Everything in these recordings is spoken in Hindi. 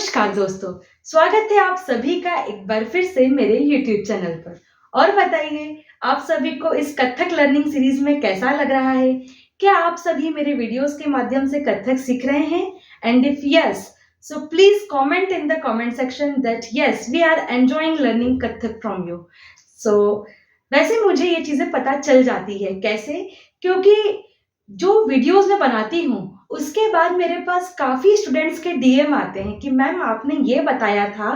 नमस्कार दोस्तों, स्वागत है आप सभी का एक बार फिर से मेरे YouTube चैनल पर। और बताइए, आप सभी को इस कथक लर्निंग सीरीज में कैसा लग रहा है? क्या आप सभी मेरे वीडियोस के माध्यम से कथक सीख रहे हैं? And if yes, so please comment in the comment section that yes we are enjoying learning Kathak from you. So वैसे मुझे ये चीजें पता चल जाती है कैसे, क्योंकि जो वीडियोस मैं बनाती हूँ उसके बाद मेरे पास काफ़ी स्टूडेंट्स के डीएम आते हैं कि मैम आपने ये बताया था,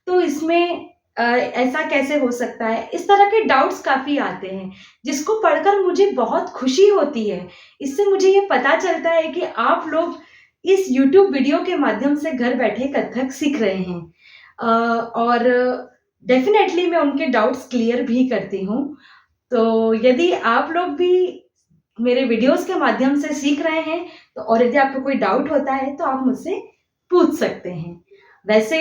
तो इसमें ऐसा कैसे हो सकता है? इस तरह के डाउट्स काफ़ी आते हैं, जिसको पढ़कर मुझे बहुत खुशी होती है। इससे मुझे ये पता चलता है कि आप लोग इस यूट्यूब वीडियो के माध्यम से घर बैठे कथक सीख रहे हैं। और डेफ़िनेटली मैं उनके डाउट्स क्लियर भी करती हूँ। तो यदि आप लोग भी मेरे वीडियोस के माध्यम से सीख रहे हैं, तो और यदि आपको कोई डाउट होता है तो आप मुझसे पूछ सकते हैं। वैसे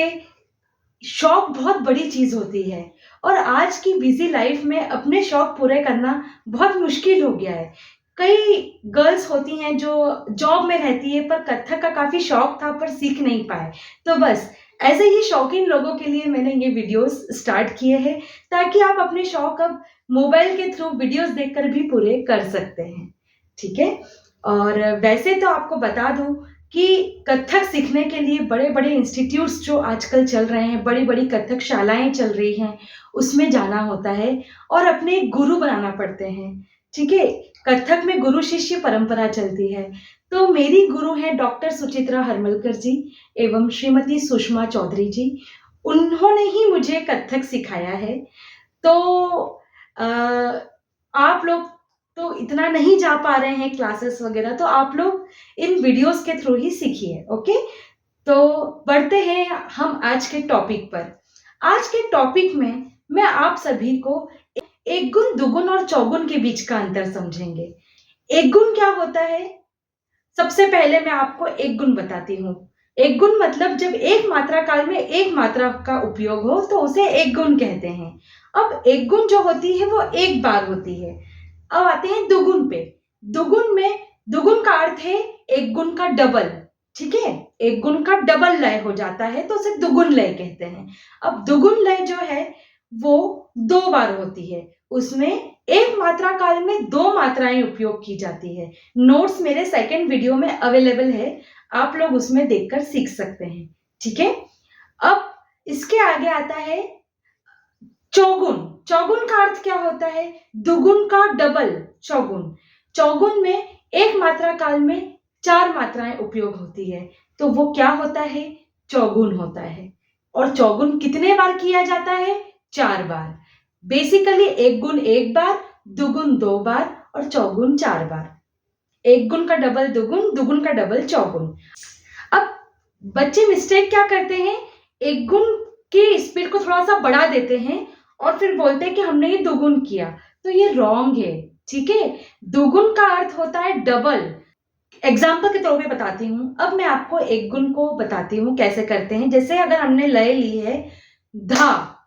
शौक बहुत बड़ी चीज़ होती है और आज की बिज़ी लाइफ में अपने शौक पूरे करना बहुत मुश्किल हो गया है। कई गर्ल्स होती हैं जो जॉब में रहती है पर कथक का काफ़ी शौक था पर सीख नहीं पाए। तो बस ऐसे ही शौकीन लोगों के लिए मैंने ये वीडियोस स्टार्ट किए हैं, ताकि आप अपने शौक अब मोबाइल के थ्रू वीडियोस देखकर भी पूरे कर सकते हैं। ठीक है? और वैसे तो आपको बता दूँ कि कथक सीखने के लिए बड़े-बड़े इंस्टीट्यूट्स जो आजकल चल रहे हैं, बड़ी-बड़ी कथक शालाएँ चल रही हैं, उसमें जाना होता है और अपने गुरु बनाना पड़ते हैं, ठीक है? कथक में गुरु-शिष्य परंपरा चलती है। तो मेरी गुरु हैं डॉक्टर सुचित्रा हरमलकर जी एवं श्रीमती सुषमा चौधरी जी। उन्होंने ही मुझे कथक सिखाया है। तो अ, आप लोग तो इतना नहीं जा पा रहे हैं क्लासेस वगैरह, तो आप लोग इन वीडियोस के थ्रू ही सीखिए, ओके? तो बढ़ते हैं हम आज के टॉपिक पर। आज के टॉपिक में मैं आप सभी को एक गुण, दुगुन और चौगुन के बीच का अंतर समझेंगे। एक गुण क्या होता है? सबसे पहले मैं आपको एक गुण बताती हूँ। एक गुण मतलब जब एक मात्रा काल में एक मात्रा का उपयोग हो तो उसे एक गुण कहते हैं। अब एक गुण जो होती है वो एक बार होती है। अब आते हैं दुगुन पे। दुगुन में दुगुन का अर्थ है एक गुण का डबल, ठीक है? एक गुण का डबल लय हो जाता है तो उसे दुगुन लय कहते हैं। अब दुगुन लय जो है वो 2 बार होती है। उसमें एक मात्रा काल में 2 मात्राएँ उपयोग की जाती है। नोट्स मेरे सेकंड वीडियो में अवेलेबल है, आप लोग उसमें देखकर सीख सकते हैं, ठीक है? अब इसके आगे आता है चौगुन। चौगुन का अर्थ क्या होता है? दुगुन का डबल, चौगुन। चौगुन में एक मात्रा काल में 4 मात्राएँ उपयोग होती है, तो वो क्या होता है? चौगुन होता है। और चौगुन कितने बार किया जाता है? 4 बार। बेसिकली एक गुण 1 बार, दुगुन 2 बार और चौगुन 4 बार। एक गुण का डबल दुगुन, दुगुन का डबल चौगुन। अब बच्चे मिस्टेक क्या करते हैं? एक गुण की स्पीड को थोड़ा-सा बढ़ा देते हैं और फिर बोलते हैं कि हमने ये दुगुन किया, तो ये रॉन्ग है, ठीक है? दुगुन का अर्थ होता है डबल। एग्ज़ाम्पल के तौर पे बताती हूँ। अब मैं आपको एक गुण को बताती हूँ कैसे करते हैं। जैसे अगर हमने लय ली है धा,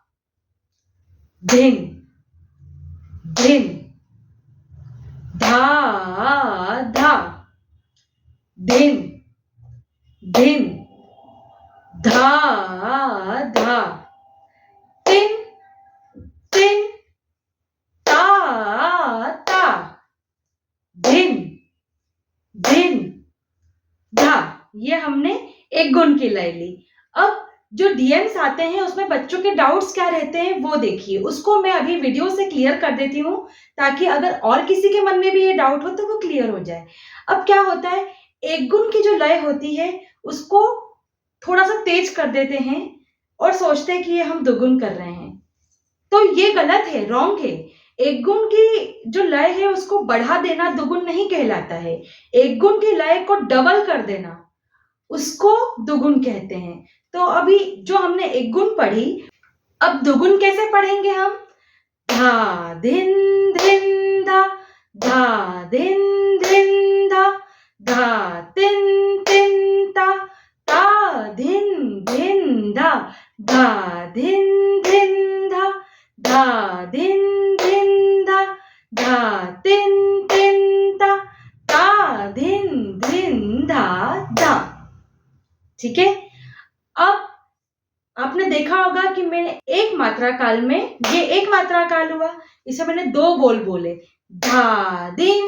धिन, धिन, धा, धा, धिन, धिन, धा, धा, तिन, तिन, ता, ता, धिन, धिन, धा। ये हमने एक गुण की लय ली। अब जो डीएम्स आते हैं उसमें बच्चों के डाउट्स क्या रहते हैं वो देखिए। उसको मैं अभी वीडियो से क्लियर कर देती हूँ, ताकि अगर और किसी के मन में भी ये डाउट हो तो वो क्लियर हो जाए। अब क्या होता है, एक गुण की जो लय होती है उसको थोड़ा-सा तेज कर देते हैं और सोचते हैं कि ये हम दुगुन कर रहे हैं। तो ये गलत है, रॉन्ग है। एक गुण की जो लय है उसको बढ़ा देना दुगुन नहीं कहलाता है। एक गुण की लय को डबल कर देना, उसको दुगुन कहते हैं। तो अभी जो हमने एक गुण पढ़ी, अब दुगुन कैसे पढ़ेंगे हम? धा, धिन, धिन, धा, धा, धिन, धिन, धा, धा, तिन, तिन, ता, ता, धिन, धिन, धा, धा, धिन, धिन, धा, धा, धिन, धिन, धा, धा, तिन, तिन, ता, ता, धिन, धिन, धा, धा। ठीक है? अब आपने देखा होगा कि मैंने एक मात्रा काल में, ये एक मात्रा काल हुआ, इसे मैंने 2 बोल बोले, धा दिन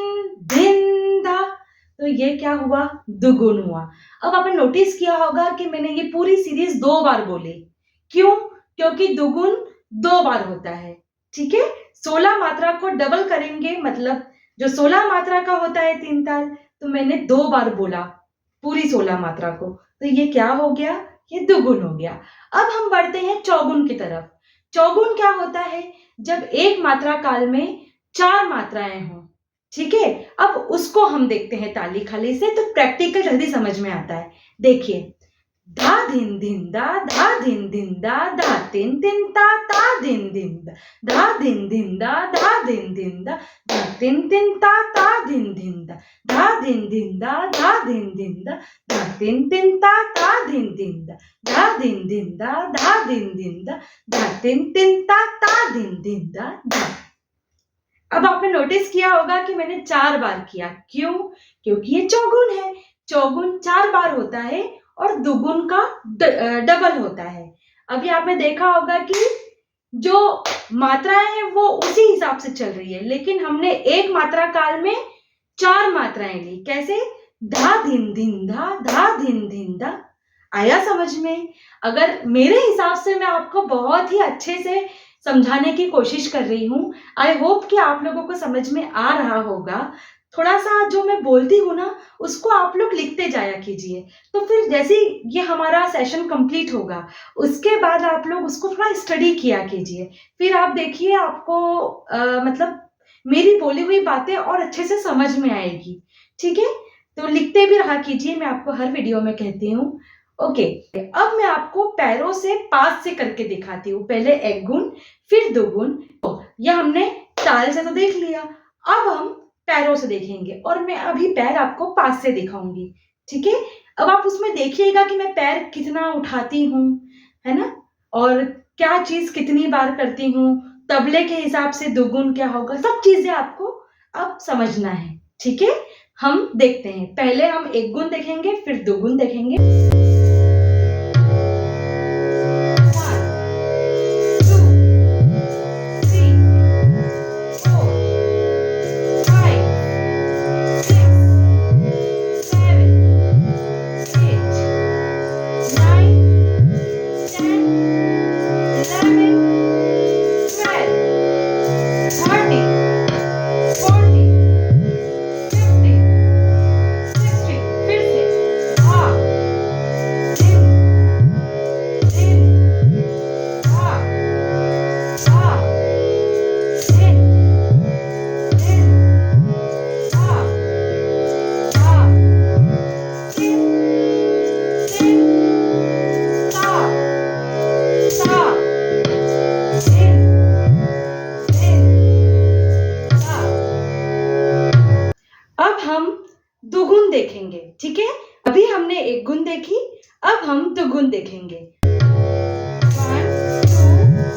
धिन धा, तो ये क्या हुआ, दुगुन हुआ। अब आपने नोटिस किया होगा कि मैंने ये पूरी सीरीज 2 बार बोली। क्यों? क्योंकि दुगुन 2 बार होता है, ठीक है। 16 मात्रा को डबल करेंगे, मतलब जो 16 मात्रा का होता है 3 ताल, तो मैंने 2 बार बोला पूरी 16 मात्रा को, तो ये क्या हो गया, ये दुगुन हो गया। अब हम बढ़ते हैं चौगुन की तरफ। चौगुन क्या होता है, जब एक मात्रा काल में 4 मात्राएं हों, ठीक है। अब उसको हम देखते हैं ताली खाली से, तो प्रैक्टिकल जल्दी समझ में आता है। देखिए, धा धिन धिन धा धिन धिन धा तिन तिन ता धिन धिन धा धिन धिन धा धिन धिन धा तिन तिन ता धिन धिन धा धिन धिन धा धिन धिन धा तिन तिन ता धिन धिन धा धिन धिन धा धिन धिन धा तिन तिन ता धिन धिन धा। अब आपने नोटिस किया होगा कि मैंने 4 बार किया। क्यों? क्योंकि ये चौगुन है। चौगुन 4 बार होता है और दुगुन का डबल होता है। अभी आपने देखा होगा कि जो मात्राएं हैं वो उसी हिसाब से चल रही है, लेकिन हमने एक मात्रा काल में 4 मात्राएं ली। कैसे? धा धिन धिन धा धिन धिन धा। आया समझ में? अगर मेरे हिसाब से मैं आपको बहुत ही अच्छे से समझाने की कोशिश कर रही हूँ। आई होप कि आप लोगों को समझ में आ रहा होगा। थोड़ा-सा जो मैं बोलती हूँ ना, उसको आप लोग लिखते जाया कीजिए। तो फिर जैसे ही ये हमारा सेशन कंप्लीट होगा, उसके बाद आप लोग उसको थोड़ा स्टडी किया कीजिए। फिर आप देखिए, आपको मतलब मेरी बोली हुई बातें और अच्छे से समझ में आएगी, ठीक है? तो लिखते भी रहा कीजिए, मैं आपको हर वीडियो में कहती हूँ। ओके, अब मैं आपको पैरों से पास से करके दिखाती हूँ। पहले एक गुण, फिर 2 गुण। यह हमने ताल से तो देख लिया, अब हम पैरों से देखेंगे और मैं अभी पैर आपको पास से दिखाऊंगी, ठीक है। अब आप उसमें देखिएगा कि मैं पैर कितना उठाती हूँ, है ना, और क्या चीज कितनी बार करती हूँ, तबले के हिसाब से 2 गुण क्या होगा, सब चीजें आपको अब समझना है, ठीक है। हम देखते हैं, पहले हम 1 गुण देखेंगे, फिर 2 गुण देखेंगे। दुगुन देखेंगे, ठीक है। अभी हमने 1 गुण देखी, अब हम 2 गुण देखेंगे। 1 2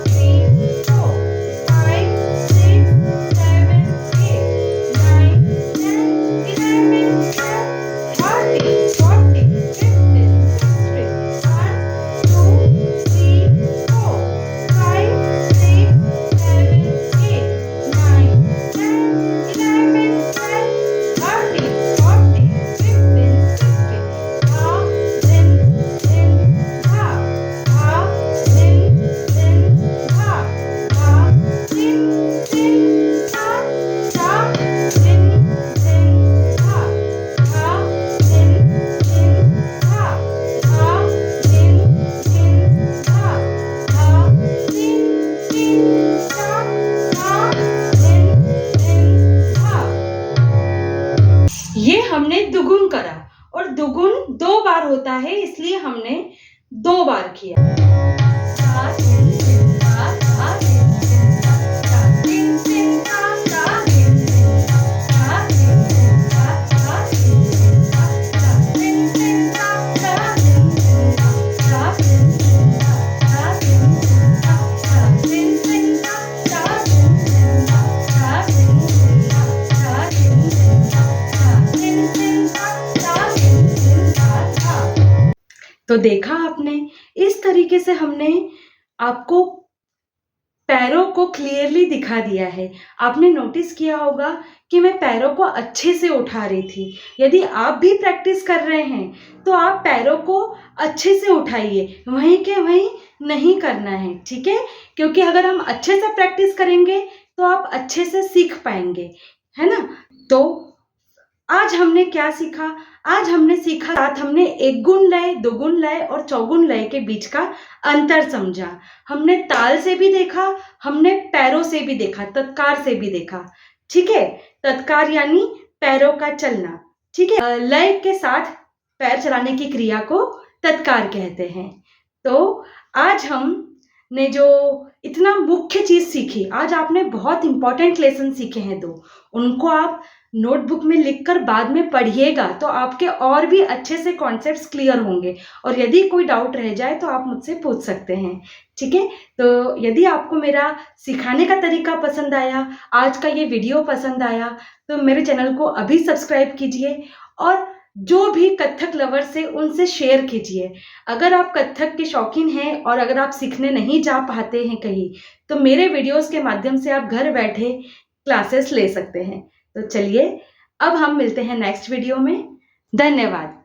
3 4 5 6 7 8 9 10 11 12 13 14 15 16 1 2 3 4 5 6 7 8 9 10 11 12 ये हमने दुगुन करा, और दुगुन 2 बार होता है, इसलिए हमने 2 बार किया। तो देखा आपने, इस तरीके से हमने आपको पैरों को क्लियरली दिखा दिया है। आपने नोटिस किया होगा कि मैं पैरों को अच्छे से उठा रही थी। यदि आप भी प्रैक्टिस कर रहे हैं तो आप पैरों को अच्छे से उठाइए, वहीं के वहीं नहीं करना है, ठीक है? क्योंकि अगर हम अच्छे से प्रैक्टिस करेंगे तो आप अच्छे से सीख पाएंगे, है ना? तो आज हमने क्या सीखा? आज हमने सीखा, साथ हमने एक गुण लय, दो गुण लय और चौगुन लय के बीच का अंतर समझा। हमने ताल से भी देखा, हमने पैरों से भी देखा, तत्कार से भी देखा, ठीक है? तत्कार यानी पैरों का चलना, ठीक है? लय के साथ पैर चलाने की क्रिया को तत्कार कहते हैं। तो आज हमने जो इतना मुख्य चीज सीखी, आज आपने बहुत इंपॉर्टेंट लेसन सीखे हैं दो, उनको आप नोटबुक में लिखकर बाद में पढ़िएगा तो आपके और भी अच्छे से कॉन्सेप्ट्स क्लियर होंगे। और यदि कोई डाउट रह जाए तो आप मुझसे पूछ सकते हैं, ठीक है? तो यदि आपको मेरा सिखाने का तरीका पसंद आया, आज का ये वीडियो पसंद आया, तो मेरे चैनल को अभी सब्सक्राइब कीजिए और जो भी कथक लवर्स है उनसे शेयर कीजिए। अगर आप कथक के शौकीन हैं और अगर आप सीखने नहीं जा पाते हैं कहीं, तो मेरे वीडियोस के माध्यम से आप घर बैठे क्लासेस ले सकते हैं। तो चलिए, अब हम मिलते हैं नेक्स्ट वीडियो में। धन्यवाद।